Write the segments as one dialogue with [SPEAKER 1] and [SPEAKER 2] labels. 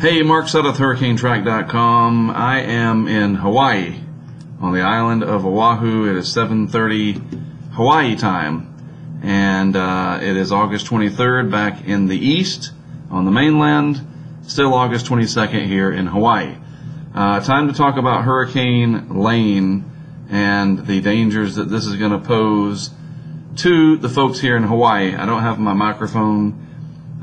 [SPEAKER 1] Hey, Mark Sudduth, HurricaneTrack.com. I am in Hawaii, on the island of Oahu. It is 7:30 Hawaii time, and it is August 23rd back in the east on the mainland, still August 22nd here in Hawaii. Time to talk about Hurricane Lane and the dangers that this is going to pose to the folks here in Hawaii. I don't have my microphone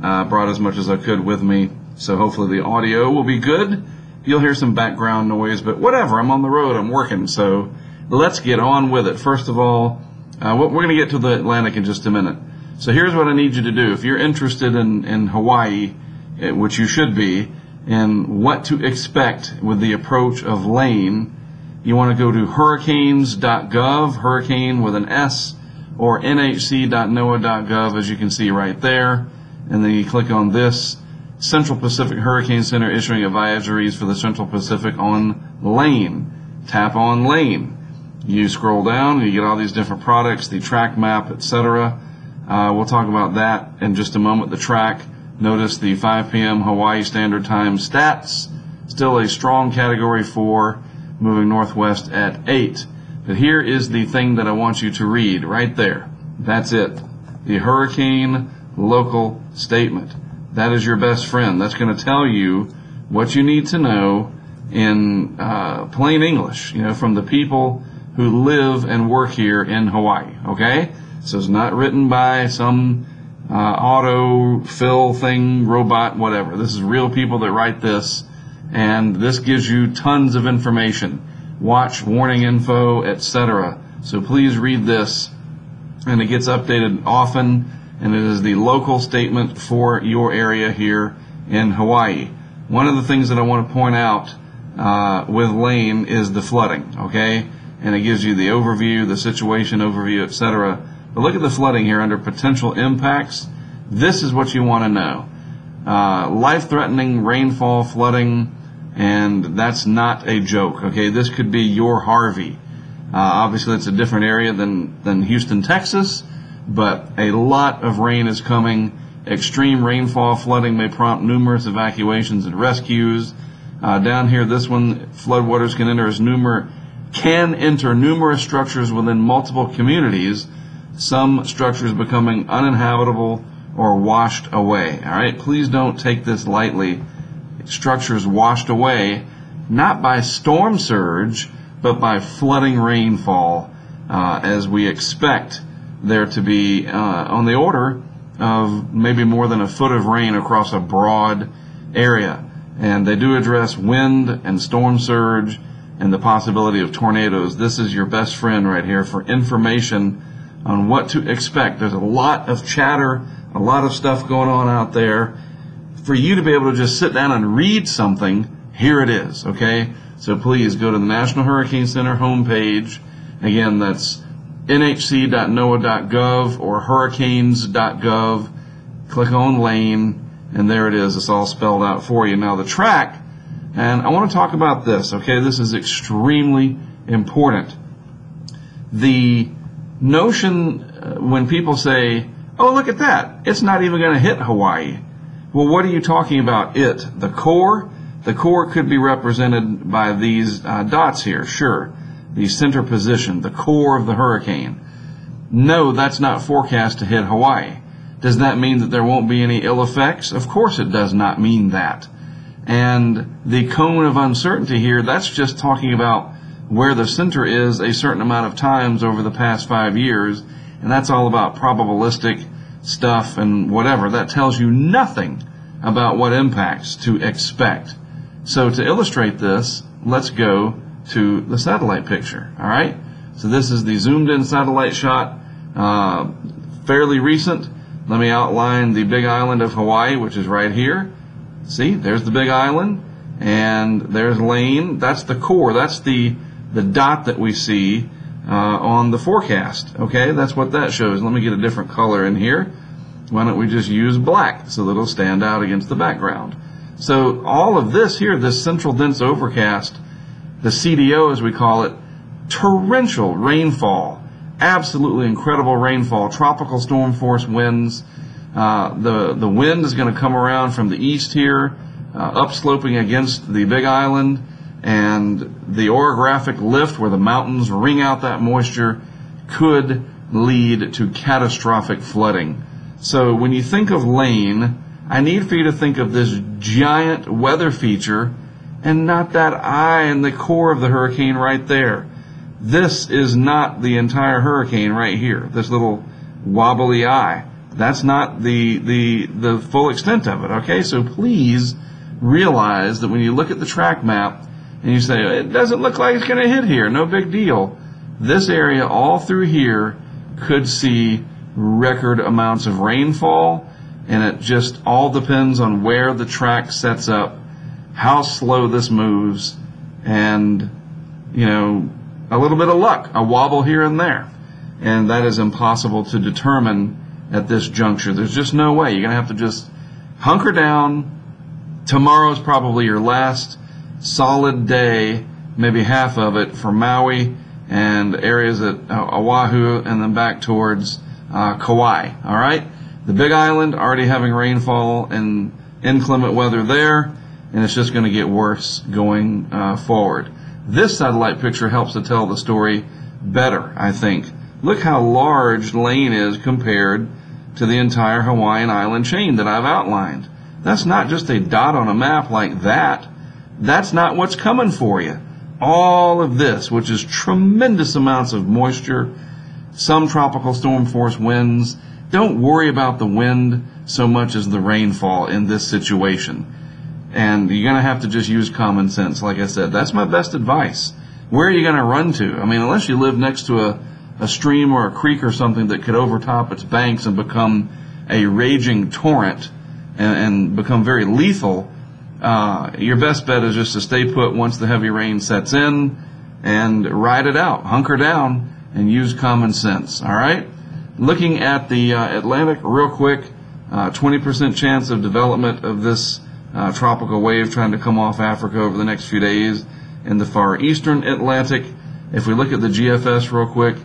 [SPEAKER 1] brought as much as I could with me, so hopefully the audio will be good. You'll hear some background noise, but whatever, I'm on the road, I'm working, so let's get on with it. First of all, we're going to get to the Atlantic in just a minute. So here's what I need you to do. If you're interested in Hawaii, which you should be, and what to expect with the approach of Lane, you want to go to hurricanes.gov, hurricane with an S, or nhc.noaa.gov, as you can see right there. And then you click on this, Central Pacific Hurricane Center issuing advisories for the Central Pacific on Lane. Tap on Lane. You scroll down, you get all these different products, the track map, etc. We'll talk about that in just a moment. The track, notice the 5 p.m. Hawaii Standard Time stats, still a strong Category 4, moving northwest at 8. But here is the thing that I want you to read right there. That's it. The Hurricane Local Statement. That is your best friend. That's going to tell you what you need to know in plain English, from the people who live and work here in Hawaii, okay? So it's not written by some auto-fill thing, robot, whatever. This is real people that write this, and this gives you tons of information. Watch, warning info, etc. So please read this, and it gets updated often, and it is the local statement for your area here in Hawaii. One of the things that I want to point out with Lane is the flooding, okay? And it gives you the overview, the situation overview, etc. But look at the flooding here under potential impacts. This is what you want to know. Life-threatening rainfall, flooding, and that's not a joke, okay? This could be your Harvey. Obviously, it's a different area than Houston, Texas, but a lot of rain is coming. Extreme rainfall flooding may prompt numerous evacuations and rescues. Down here, this one, floodwaters can enter numerous structures within multiple communities, some structures becoming uninhabitable or washed away. All right, please don't take this lightly. Structures washed away, not by storm surge, but by flooding rainfall, as we expect there to be on the order of maybe more than a foot of rain across a broad area. And they do address wind and storm surge and the possibility of tornadoes. This is your best friend right here for information on what to expect. There's a lot of chatter, a lot of stuff going on out there. For you to be able to just sit down and read something, here it is, okay? So please go to the National Hurricane Center homepage. Again, that's nhc.noaa.gov or hurricanes.gov. Click on Lane, and there it is. It's all spelled out for you. Now the track, and I want to talk about this, okay? This is extremely important. The notion when people say, oh, look at that, it's not even going to hit Hawaii. Well, what are you talking about, it? The core? The core could be represented by these dots here, sure. The center position, the core of the hurricane. No, that's not forecast to hit Hawaii. Does that mean that there won't be any ill effects? Of course it does not mean that. And the cone of uncertainty here, that's just talking about where the center is a certain amount of times over the past 5 years, and that's all about probabilistic stuff and whatever. That tells you nothing about what impacts to expect. So to illustrate this, let's go to the satellite picture. All right, so this is the zoomed in satellite shot, fairly recent. Let me outline the big island of Hawaii, which is right here. See, there's the big island, and there's Lane. That's the core. That's the dot that we see on the forecast. Okay, that's what that shows. Let me get a different color in here. Why don't we just use black so that it'll stand out against the background? So all of this here, this central dense overcast, the CDO as we call it, torrential rainfall, absolutely incredible rainfall, tropical storm force winds. The wind is going to come around from the east here, upsloping against the Big Island, and the orographic lift where the mountains wring out that moisture could lead to catastrophic flooding. So when you think of Lane, I need for you to think of this giant weather feature and not that eye in the core of the hurricane right there. This is not the entire hurricane right here, this little wobbly eye. That's not the full extent of it, okay? So please realize that when you look at the track map and you say, it doesn't look like it's going to hit here, no big deal. This area all through here could see record amounts of rainfall, and it just all depends on where the track sets up, how slow this moves, and, you know, a little bit of luck, a wobble here and there. And that is impossible to determine at this juncture. There's just no way. You're going to have to just hunker down. Tomorrow's probably your last solid day, maybe half of it, for Maui and areas at Oahu, and then back towards Kauai. All right? The Big Island already having rainfall and inclement weather there, and it's just going to get worse going forward. This satellite picture helps to tell the story better, I think. Look how large Lane is compared to the entire Hawaiian island chain that I've outlined. That's not just a dot on a map like that. That's not what's coming for you. All of this, which is tremendous amounts of moisture, some tropical storm force winds. Don't worry about the wind so much as the rainfall in this situation. And you're going to have to just use common sense. Like I said, that's my best advice. Where are you going to run to? I mean, unless you live next to a stream or a creek or something that could overtop its banks and become a raging torrent and become very lethal, your best bet is just to stay put once the heavy rain sets in and ride it out. Hunker down and use common sense. All right? Looking at the Atlantic real quick, 20% chance of development of this tropical wave trying to come off Africa over the next few days in the far eastern Atlantic. If we look at the GFS real quick,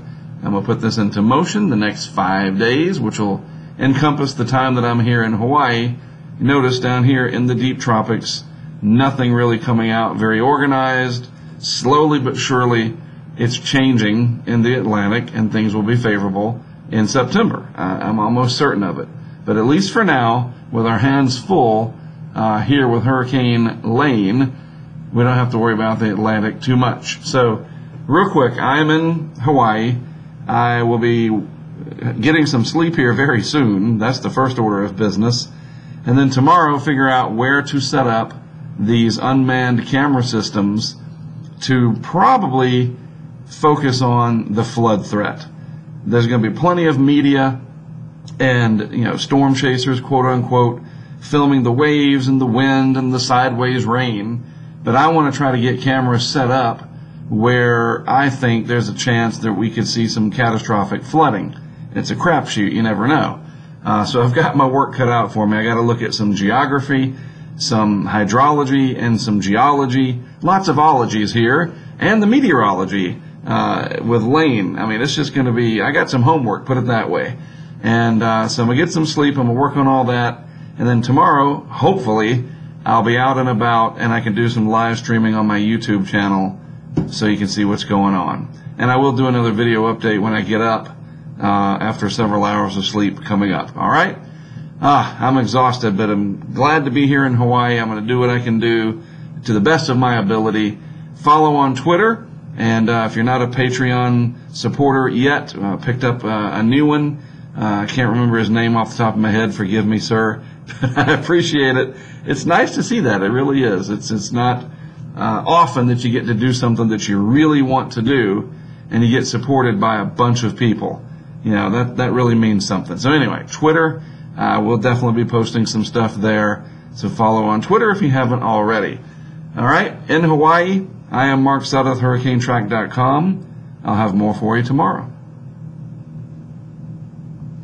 [SPEAKER 1] I'm going to put this into motion the next 5 days, which will encompass the time that I'm here in Hawaii. Notice down here in the deep tropics, nothing really coming out very organized. Slowly but surely, it's changing in the Atlantic, and things will be favorable in September. I'm almost certain of it. But at least for now, with our hands full here with Hurricane Lane, we don't have to worry about the Atlantic too much. So, real quick, I am in Hawaii. I will be getting some sleep here very soon. That's the first order of business. And then tomorrow, figure out where to set up these unmanned camera systems to probably focus on the flood threat. There's going to be plenty of media and, you know, storm chasers, quote unquote, filming the waves and the wind and the sideways rain. But I want to try to get cameras set up where I think there's a chance that we could see some catastrophic flooding. It's a crapshoot, you never know. So I've got my work cut out for me. I got to look at some geography, some hydrology, and some geology. Lots of ologies here, and the meteorology with Lane. I mean, it's just going to be, I got some homework, put it that way. And so I'm going to get some sleep. I'm going to work on all that. And then tomorrow, hopefully, I'll be out and about, and I can do some live streaming on my YouTube channel so you can see what's going on. And I will do another video update when I get up after several hours of sleep coming up. All right? I'm exhausted, but I'm glad to be here in Hawaii. I'm going to do what I can do to the best of my ability. Follow on Twitter, and if you're not a Patreon supporter yet, picked up a new one. I can't remember his name off the top of my head. Forgive me, sir. I appreciate it. It's nice to see that. It really is. It's not often that you get to do something that you really want to do, and you get supported by a bunch of people. You know, that really means something. So anyway, Twitter, we'll definitely be posting some stuff there. So follow on Twitter if you haven't already. All right, in Hawaii, I am Mark Sudduth, HurricaneTrack.com. I'll have more for you tomorrow.